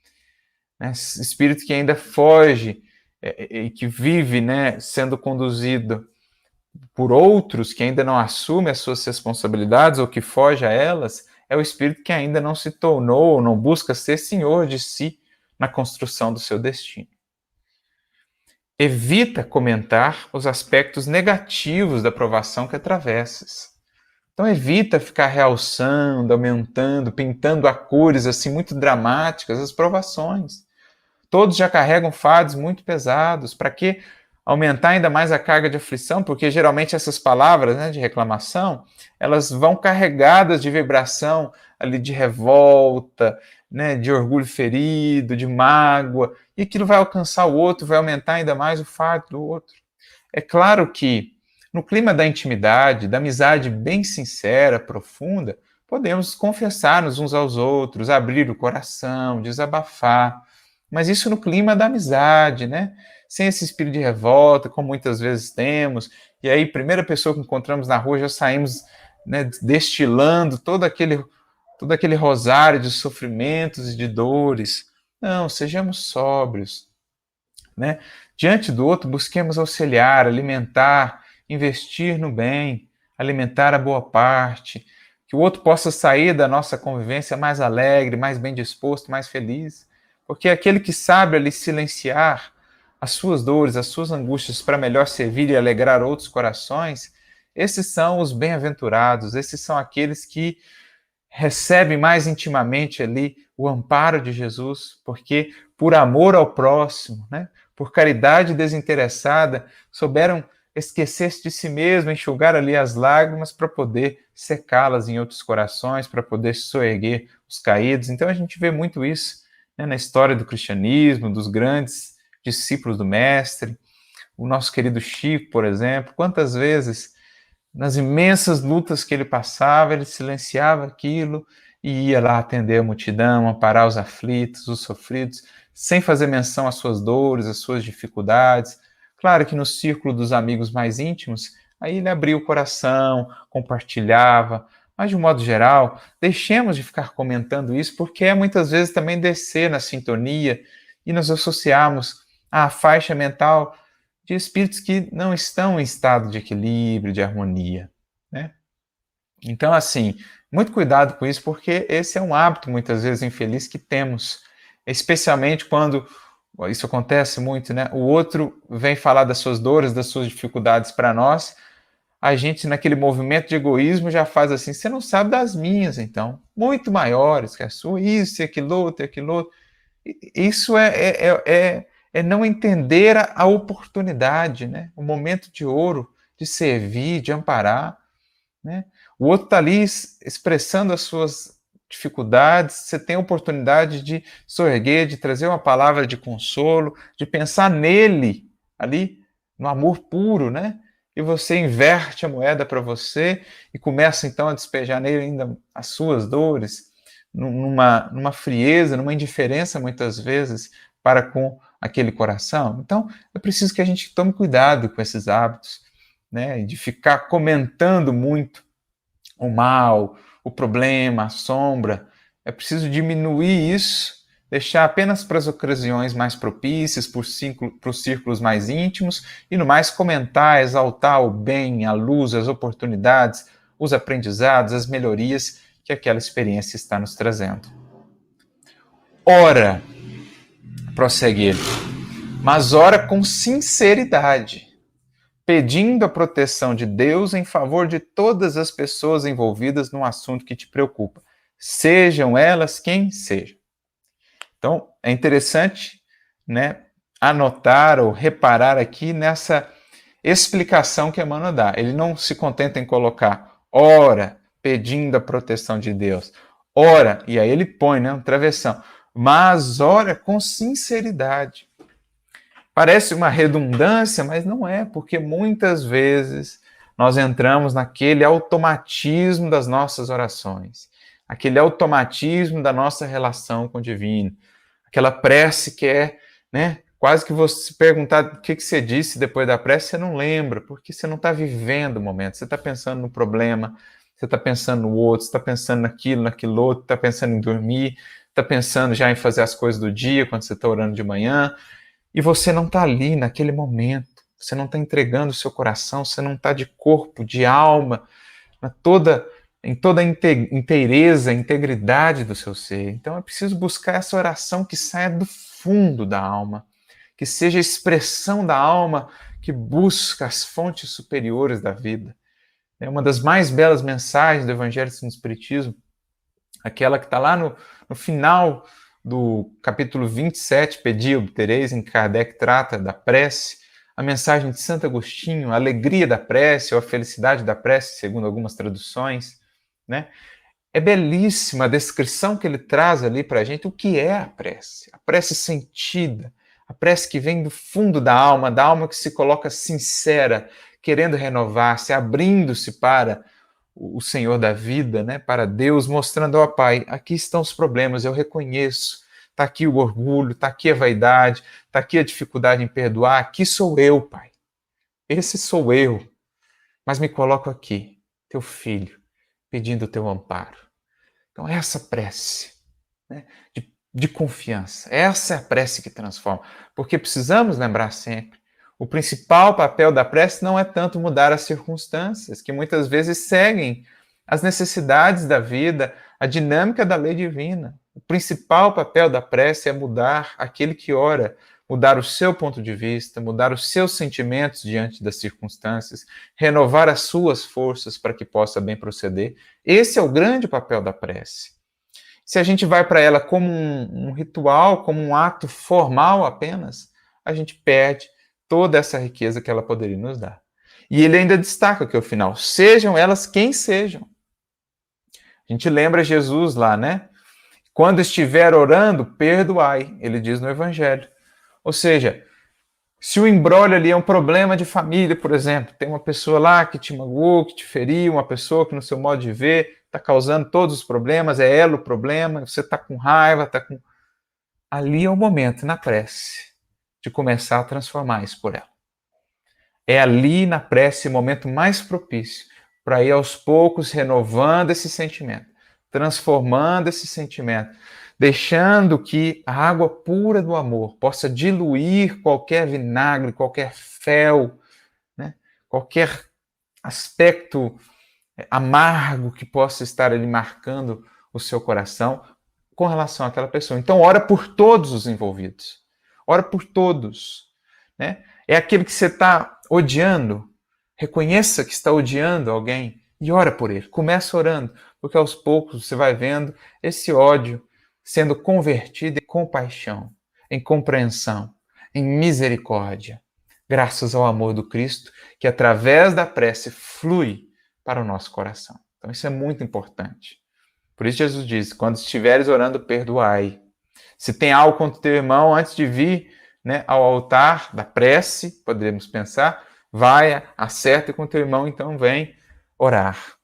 Né? Espírito que ainda foge e que vive, né, sendo conduzido por outros que ainda não assumem as suas responsabilidades ou que foge a elas, é o espírito que ainda não se tornou ou não busca ser senhor de si na construção do seu destino. Evita comentar os aspectos negativos da provação que atravessas. Então evita ficar realçando, aumentando, pintando a cores assim muito dramáticas as provações. Todos já carregam fardos muito pesados. Para que aumentar ainda mais a carga de aflição? Porque geralmente essas palavras, né, de reclamação, elas vão carregadas de vibração ali de revolta, né, de orgulho ferido, de mágoa, e aquilo vai alcançar o outro, vai aumentar ainda mais o fardo do outro. É claro que no clima da intimidade, da amizade bem sincera, profunda, podemos confessar-nos uns aos outros, abrir o coração, desabafar, mas isso no clima da amizade, né? Sem esse espírito de revolta, como muitas vezes temos, e aí, primeira pessoa que encontramos na rua, já saímos, né, destilando todo aquele rosário de sofrimentos e de dores. Não, sejamos sóbrios, né? Diante do outro, busquemos auxiliar, alimentar, investir no bem, alimentar a boa parte, que o outro possa sair da nossa convivência mais alegre, mais bem disposto, mais feliz. Porque aquele que sabe ali silenciar as suas dores, as suas angústias para melhor servir e alegrar outros corações, esses são os bem-aventurados, esses são aqueles que recebem mais intimamente ali o amparo de Jesus, porque por amor ao próximo, né, por caridade desinteressada, souberam esquecer-se de si mesmo, enxugar ali as lágrimas para poder secá-las em outros corações, para poder soerguer os caídos. Então a gente vê muito isso, né, na história do cristianismo, dos grandes discípulos do Mestre, o nosso querido Chico, por exemplo, quantas vezes, nas imensas lutas que ele passava, ele silenciava aquilo e ia lá atender a multidão, amparar os aflitos, os sofridos, sem fazer menção às suas dores, às suas dificuldades. Claro que no círculo dos amigos mais íntimos, aí ele abria o coração, compartilhava, mas de um modo geral, deixemos de ficar comentando isso, porque é muitas vezes também descer na sintonia e nos associarmos à faixa mental de espíritos que não estão em estado de equilíbrio, de harmonia, né? Então, assim, muito cuidado com isso, porque esse é um hábito, muitas vezes, infeliz que temos, especialmente quando isso acontece muito, né? O outro vem falar das suas dores, das suas dificuldades para nós, a gente, naquele movimento de egoísmo, já faz assim, você não sabe das minhas, então, muito maiores que a sua, isso e aquilo outro, e aquilo outro. Isso é não entender a oportunidade, né? O momento de ouro, de servir, de amparar, né? O outro está ali expressando as suas dificuldades, você tem a oportunidade de sorguer, de trazer uma palavra de consolo, de pensar nele, ali, no amor puro, né? E você inverte a moeda para você e começa então a despejar nele ainda as suas dores, numa frieza, numa indiferença muitas vezes para com aquele coração. Então, é preciso que a gente tome cuidado com esses hábitos, né? De ficar comentando muito o mal, o problema, a sombra. É preciso diminuir isso, deixar apenas para as ocasiões mais propícias, para os círculos mais íntimos, e no mais comentar, exaltar o bem, a luz, as oportunidades, os aprendizados, as melhorias que aquela experiência está nos trazendo. Ora, prossegue ele, mas ora com sinceridade, pedindo a proteção de Deus em favor de todas as pessoas envolvidas no assunto que te preocupa, sejam elas quem sejam. Então, é interessante, né, anotar ou reparar aqui nessa explicação que Emmanuel dá. Ele não se contenta em colocar ora, pedindo a proteção de Deus, ora, e aí ele põe, né, um travessão, mas ora com sinceridade. Parece uma redundância, mas não é, porque muitas vezes nós entramos naquele automatismo das nossas orações, aquele automatismo da nossa relação com o divino, aquela prece que é, né, quase que você se perguntar o que você disse depois da prece, você não lembra, porque você não está vivendo o momento, você está pensando no problema, você está pensando no outro, você está pensando naquilo outro, está pensando em dormir, está pensando já em fazer as coisas do dia, quando você está orando de manhã, e você não está ali naquele momento, você não está entregando o seu coração, você não está de corpo, de alma, em toda a inteireza, a integridade do seu ser. Então é preciso buscar essa oração que saia do fundo da alma, que seja a expressão da alma que busca as fontes superiores da vida. É uma das mais belas mensagens do Evangelho segundo o Espiritismo, aquela que está lá no final do capítulo 27, Pedi e obtereis, em que Kardec trata da prece, a mensagem de Santo Agostinho, a alegria da prece ou a felicidade da prece, segundo algumas traduções, né? É belíssima a descrição que ele traz ali para a gente, o que é a prece sentida, a prece que vem do fundo da alma que se coloca sincera, querendo renovar-se, abrindo-se para o Senhor da vida, né, para Deus, mostrando, ó Pai, aqui estão os problemas, eu reconheço, está aqui o orgulho, está aqui a vaidade, está aqui a dificuldade em perdoar, aqui sou eu, Pai, esse sou eu, mas me coloco aqui, teu filho, pedindo o teu amparo. Então essa prece, né, de confiança, essa é a prece que transforma, porque precisamos lembrar sempre, o principal papel da prece não é tanto mudar as circunstâncias, que muitas vezes seguem as necessidades da vida, a dinâmica da lei divina. O principal papel da prece é mudar aquele que ora, mudar o seu ponto de vista, mudar os seus sentimentos diante das circunstâncias, renovar as suas forças para que possa bem proceder. Esse é o grande papel da prece. Se a gente vai para ela como um ritual, como um ato formal apenas, a gente perde toda essa riqueza que ela poderia nos dar. E ele ainda destaca aqui ao final, sejam elas quem sejam. A gente lembra Jesus lá, né? Quando estiver orando, perdoai, ele diz no Evangelho. Ou seja, Se o imbróglio ali é um problema de família, por exemplo, tem uma pessoa lá que te magoou, que te feriu, uma pessoa que no seu modo de ver está causando todos os problemas, é ela o problema, você está com raiva, está com... Ali é o momento, na prece, de começar a transformar isso por ela. É ali na prece o momento mais propício para ir aos poucos renovando esse sentimento, transformando esse sentimento, deixando que a água pura do amor possa diluir qualquer vinagre, qualquer fel, né? Qualquer aspecto amargo que possa estar ali marcando o seu coração com relação àquela pessoa. Então, ora por todos os envolvidos. Ora por todos. Né? É aquele que você está odiando. Reconheça que está odiando alguém e ora por ele. Começa orando, porque aos poucos você vai vendo esse ódio sendo convertido em compaixão, em compreensão, em misericórdia, graças ao amor do Cristo, que através da prece flui para o nosso coração. Então isso é muito importante. Por isso Jesus diz, quando estiveres orando, perdoai. Se tem algo contra o teu irmão, antes de vir, né, ao altar da prece, poderíamos pensar, vai, acerta com o teu irmão, então vem orar.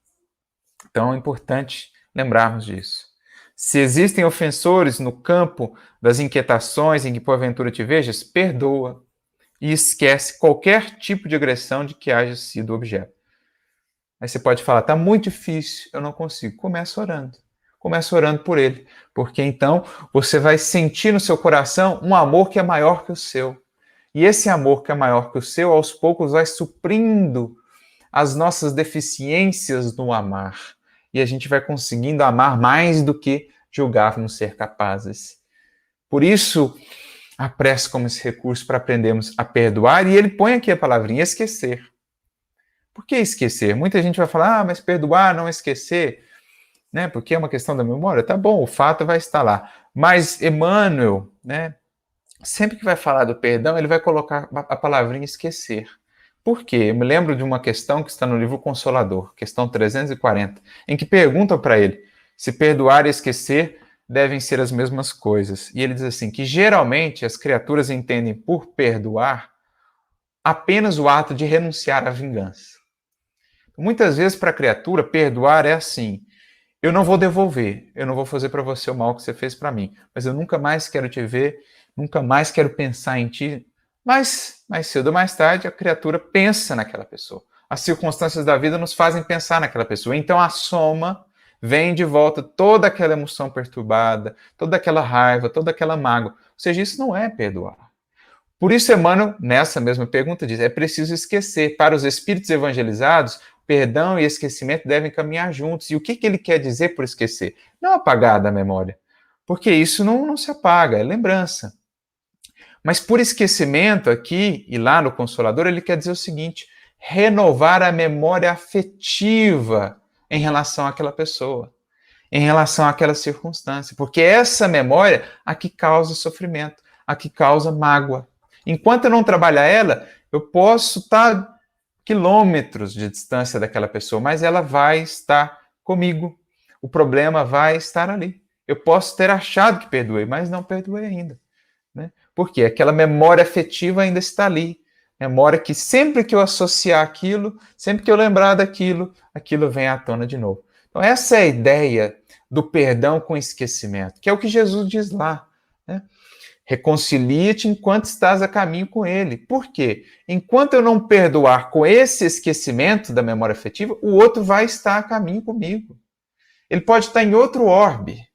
Então é importante lembrarmos disso. Se existem ofensores no campo das inquietações em que porventura te vejas, perdoa e esquece qualquer tipo de agressão de que haja sido objeto. Aí você pode falar, tá muito difícil, eu não consigo. Começa orando. Começa orando por ele, porque então você vai sentir no seu coração um amor que é maior que o seu. E esse amor que é maior que o seu, aos poucos vai suprindo as nossas deficiências no amar. E a gente vai conseguindo amar mais do que julgávamos ser capazes. Por isso, a prece como esse recurso para aprendermos a perdoar, e ele põe aqui a palavrinha esquecer. Por que esquecer? Muita gente vai falar, mas perdoar, não esquecer, né? Porque é uma questão da memória. Tá bom, o fato vai estar lá. Mas Emmanuel, né? Sempre que vai falar do perdão, ele vai colocar a palavrinha esquecer. Por quê? Eu me lembro de uma questão que está no livro Consolador, questão 340, em que perguntam para ele se perdoar e esquecer devem ser as mesmas coisas. E ele diz assim, que geralmente as criaturas entendem por perdoar apenas o ato de renunciar à vingança. Muitas vezes para a criatura, perdoar é assim, eu não vou devolver, eu não vou fazer para você o mal que você fez para mim, mas eu nunca mais quero te ver, nunca mais quero pensar em ti. Mas, mais cedo ou mais tarde, a criatura pensa naquela pessoa. As circunstâncias da vida nos fazem pensar naquela pessoa. Então a soma vem de volta toda aquela emoção perturbada, toda aquela raiva, toda aquela mágoa. Ou seja, isso não é perdoar. Por isso, Emmanuel, nessa mesma pergunta, diz: é preciso esquecer. Para os espíritos evangelizados, perdão e esquecimento devem caminhar juntos. E o que ele quer dizer por esquecer? Não apagar da memória, porque isso não se apaga, é lembrança. Mas por esquecimento, aqui e lá no Consolador, ele quer dizer o seguinte: renovar a memória afetiva em relação àquela pessoa, em relação àquela circunstância, porque essa memória a que causa sofrimento, a que causa mágoa. Enquanto eu não trabalhar ela, eu posso estar quilômetros de distância daquela pessoa, mas ela vai estar comigo. O problema vai estar ali. Eu posso ter achado que perdoei, mas não perdoei ainda. Né? Porque aquela memória afetiva ainda está ali. Memória que sempre que eu associar aquilo, sempre que eu lembrar daquilo, aquilo vem à tona de novo. Então essa é a ideia do perdão com esquecimento, que é o que Jesus diz lá. Né? Reconcilia-te enquanto estás a caminho com ele. Por quê? Enquanto eu não perdoar com esse esquecimento da memória afetiva, o outro vai estar a caminho comigo. Ele pode estar em outro orbe.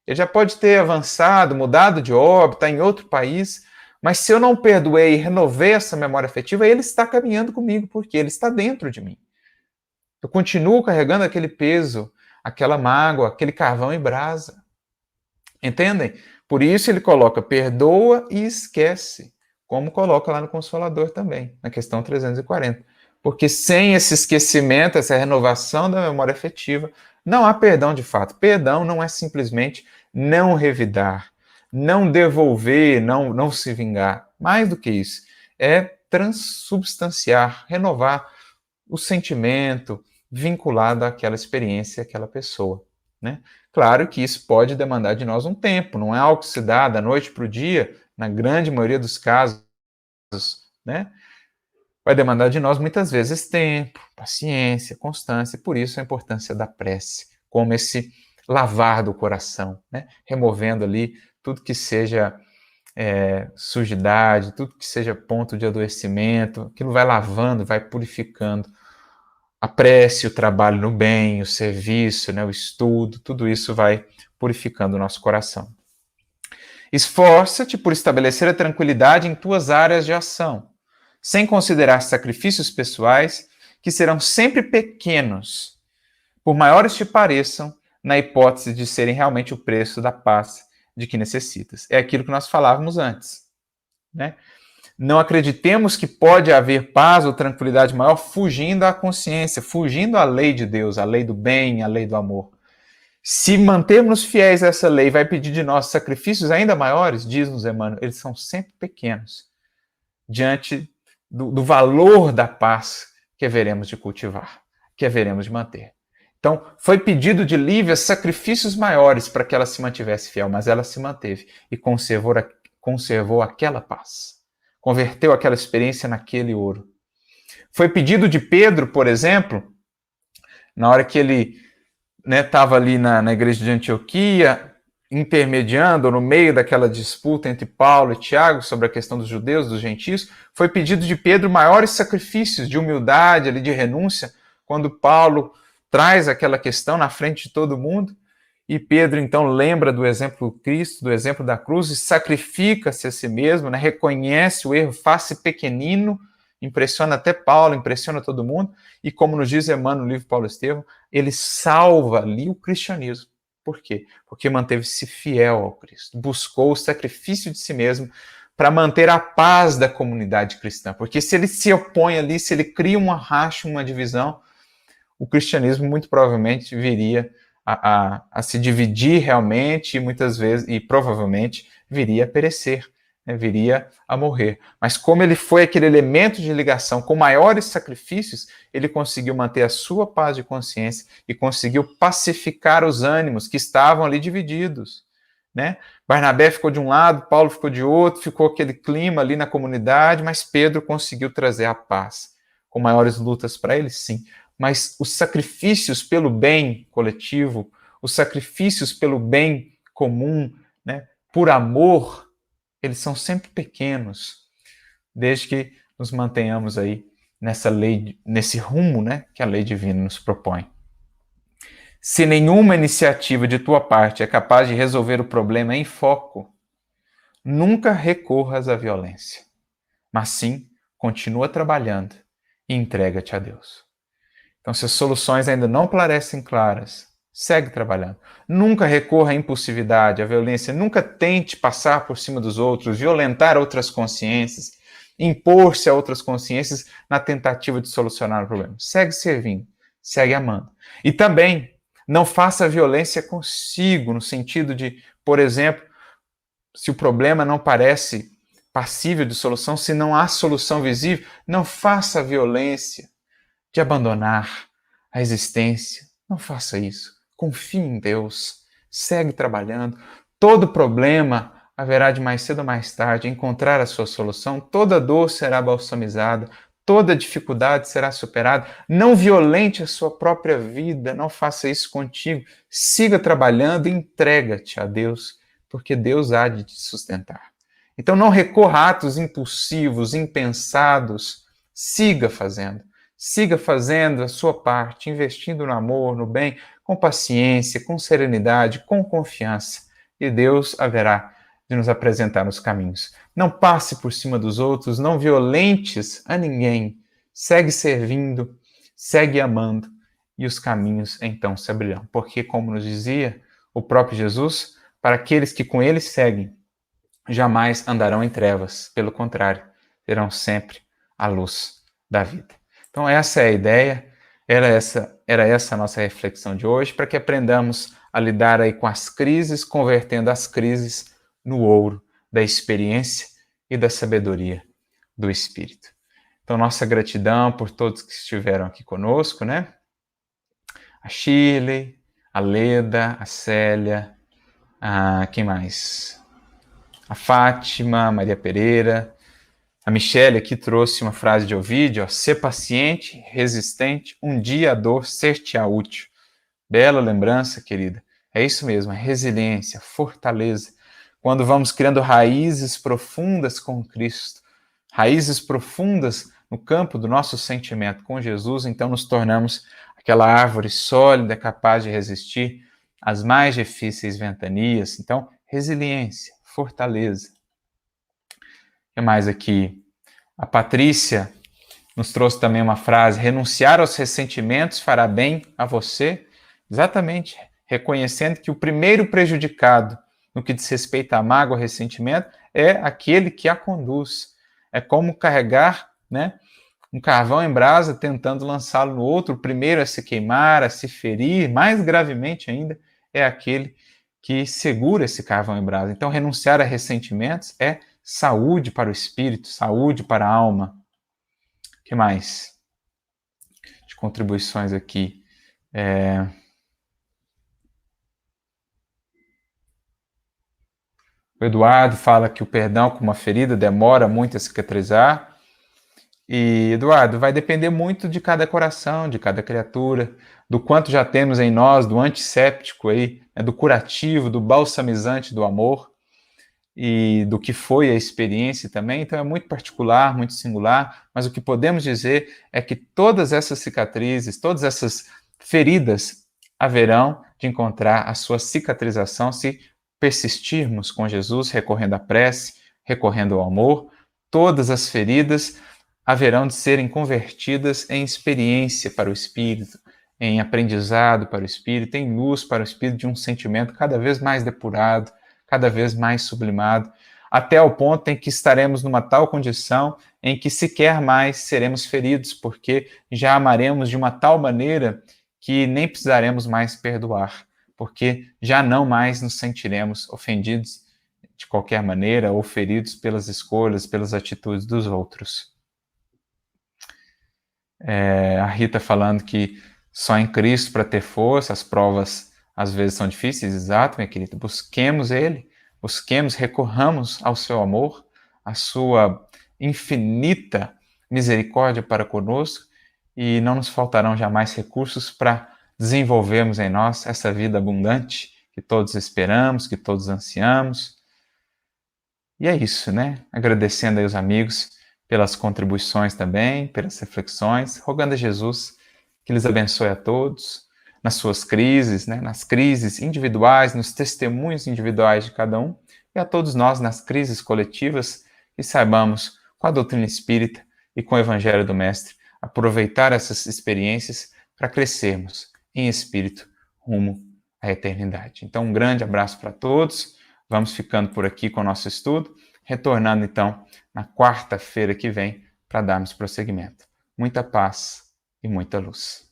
Ele já pode ter avançado, mudado de órbita, está em outro país, mas se eu não perdoei e renovei essa memória afetiva, ele está caminhando comigo, porque ele está dentro de mim. Eu continuo carregando aquele peso, aquela mágoa, aquele carvão em brasa. Entendem? Por isso ele coloca perdoa e esquece, como coloca lá no Consolador também, na questão 340. Porque sem esse esquecimento, essa renovação da memória afetiva, não há perdão de fato. Perdão não é simplesmente não revidar, não devolver, não se vingar. Mais do que isso, é transubstanciar, renovar o sentimento vinculado àquela experiência, àquela pessoa. Né? Claro que isso pode demandar de nós um tempo, não é algo que se dá da noite para o dia, na grande maioria dos casos, né? Vai demandar de nós muitas vezes tempo, paciência, constância, e por isso a importância da prece, como esse lavar do coração, né? Removendo ali tudo que seja sujidade, tudo que seja ponto de adoecimento, aquilo vai lavando, vai purificando. A prece, o trabalho no bem, o serviço, né, o estudo, tudo isso vai purificando o nosso coração. Esforça-te por estabelecer a tranquilidade em tuas áreas de ação, sem considerar sacrifícios pessoais que serão sempre pequenos, por maiores te pareçam, na hipótese de serem realmente o preço da paz de que necessitas. É aquilo que nós falávamos antes, né? Não acreditemos que pode haver paz ou tranquilidade maior fugindo à consciência, fugindo à lei de Deus, à lei do bem, à lei do amor. Se mantermos fiéis a essa lei, vai pedir de nós sacrifícios ainda maiores, diz-nos Emmanuel, eles são sempre pequenos, diante do valor da paz que haveremos de cultivar, que haveremos de manter. Então, foi pedido de Lívia sacrifícios maiores para que ela se mantivesse fiel, mas ela se manteve e conservou aquela paz. Converteu aquela experiência naquele ouro. Foi pedido de Pedro, por exemplo, na hora que ele estava ali na igreja de Antioquia, intermediando no meio daquela disputa entre Paulo e Tiago sobre a questão dos judeus, dos gentios, foi pedido de Pedro maiores sacrifícios de humildade, ali, de renúncia, quando Paulo traz aquela questão na frente de todo mundo, e Pedro então lembra do exemplo do Cristo, do exemplo da cruz, e sacrifica-se a si mesmo, né? Reconhece o erro, faz-se pequenino, impressiona até Paulo, impressiona todo mundo, e como nos diz Emmanuel no livro Paulo Estevão, ele salva ali o cristianismo. Por quê? Porque manteve-se fiel ao Cristo, buscou o sacrifício de si mesmo para manter a paz da comunidade cristã. Porque se ele se opõe ali, se ele cria uma racha, uma divisão, o cristianismo muito provavelmente viria a se dividir realmente e muitas vezes, e provavelmente, viria a perecer, né? Viria a morrer. Mas como ele foi aquele elemento de ligação com maiores sacrifícios, ele conseguiu manter a sua paz de consciência e conseguiu pacificar os ânimos que estavam ali divididos, né? Barnabé ficou de um lado, Paulo ficou de outro, ficou aquele clima ali na comunidade, mas Pedro conseguiu trazer a paz. Com maiores lutas para ele, sim, mas os sacrifícios pelo bem coletivo, os sacrifícios pelo bem comum, né, por amor, eles são sempre pequenos, desde que nos mantenhamos aí nessa lei, nesse rumo, né, que a lei divina nos propõe. Se nenhuma iniciativa de tua parte é capaz de resolver o problema em foco, nunca recorras à violência, mas sim continua trabalhando e entrega-te a Deus. Então, se as soluções ainda não parecem claras, segue trabalhando. Nunca recorra à impulsividade, à violência. Nunca tente passar por cima dos outros, violentar outras consciências, impor-se a outras consciências na tentativa de solucionar o problema. Segue servindo, segue amando. E também, não faça violência consigo, no sentido de, por exemplo, se o problema não parece passível de solução, se não há solução visível, não faça violência de abandonar a existência. Não faça isso. Confie em Deus. Segue trabalhando. Todo problema haverá de mais cedo ou mais tarde encontrar a sua solução. Toda dor será balsamizada. Toda dificuldade será superada. Não violente a sua própria vida. Não faça isso contigo. Siga trabalhando e entrega-te a Deus, porque Deus há de te sustentar. Então não recorra a atos impulsivos, impensados. Siga fazendo. Siga fazendo a sua parte, investindo no amor, no bem, com paciência, com serenidade, com confiança. E Deus haverá de nos apresentar os caminhos. Não passe por cima dos outros, não violentes a ninguém. Segue servindo, segue amando, e os caminhos então se abrirão. Porque, como nos dizia o próprio Jesus, para aqueles que com ele seguem, jamais andarão em trevas. Pelo contrário, terão sempre a luz da vida. Então essa é a ideia, era essa a nossa reflexão de hoje, para que aprendamos a lidar aí com as crises, convertendo as crises no ouro da experiência e da sabedoria do Espírito. Então nossa gratidão por todos que estiveram aqui conosco, né? A Shirley, a Leda, a Célia, quem mais? A Fátima, a Maria Pereira, A Michelle aqui trouxe uma frase de Ovídio, ó, ser paciente, resistente, um dia a dor ser-te-á útil. Bela lembrança, querida. É isso mesmo, é resiliência, fortaleza. Quando vamos criando raízes profundas com Cristo, raízes profundas no campo do nosso sentimento com Jesus, então nos tornamos aquela árvore sólida, capaz de resistir às mais difíceis ventanias. Então, resiliência, fortaleza. O que mais aqui? A Patrícia nos trouxe também uma frase: renunciar aos ressentimentos fará bem a você. Exatamente, reconhecendo que o primeiro prejudicado no que diz respeito à mágoa, ao ressentimento, é aquele que a conduz. É como carregar, né, um carvão em brasa tentando lançá-lo no outro. O primeiro a se queimar, a se ferir, mais gravemente ainda, é aquele que segura esse carvão em brasa. Então, renunciar a ressentimentos é saúde para o espírito, saúde para a alma. O que mais? De contribuições aqui. O Eduardo fala que o perdão com uma ferida demora muito a cicatrizar. E, Eduardo, vai depender muito de cada coração, de cada criatura, do quanto já temos em nós, do antisséptico aí, né, do curativo, do balsamizante do amor e do que foi a experiência também. Então é muito particular, muito singular, mas o que podemos dizer é que todas essas cicatrizes, todas essas feridas haverão de encontrar a sua cicatrização se persistirmos com Jesus, recorrendo à prece, recorrendo ao amor. Todas as feridas haverão de serem convertidas em experiência para o espírito, em aprendizado para o espírito, em luz para o espírito de um sentimento cada vez mais depurado, cada vez mais sublimado, até o ponto em que estaremos numa tal condição em que sequer mais seremos feridos, porque já amaremos de uma tal maneira que nem precisaremos mais perdoar, porque já não mais nos sentiremos ofendidos de qualquer maneira ou feridos pelas escolhas, pelas atitudes dos outros. A Rita falando que só em Cristo para ter força, as provas às vezes são difíceis, exato, minha querida. Busquemos Ele, busquemos, recorramos ao seu amor, à sua infinita misericórdia para conosco e não nos faltarão jamais recursos para desenvolvermos em nós essa vida abundante que todos esperamos, que todos ansiamos. E é isso, né? Agradecendo aí os amigos pelas contribuições também, pelas reflexões, rogando a Jesus que lhes abençoe a todos nas suas crises, né? Nas crises individuais, nos testemunhos individuais de cada um, e a todos nós nas crises coletivas, que saibamos, com a doutrina espírita e com o Evangelho do Mestre, aproveitar essas experiências para crescermos em espírito rumo à eternidade. Então, um grande abraço para todos. Vamos ficando por aqui com o nosso estudo, retornando então na quarta-feira que vem para darmos prosseguimento. Muita paz e muita luz.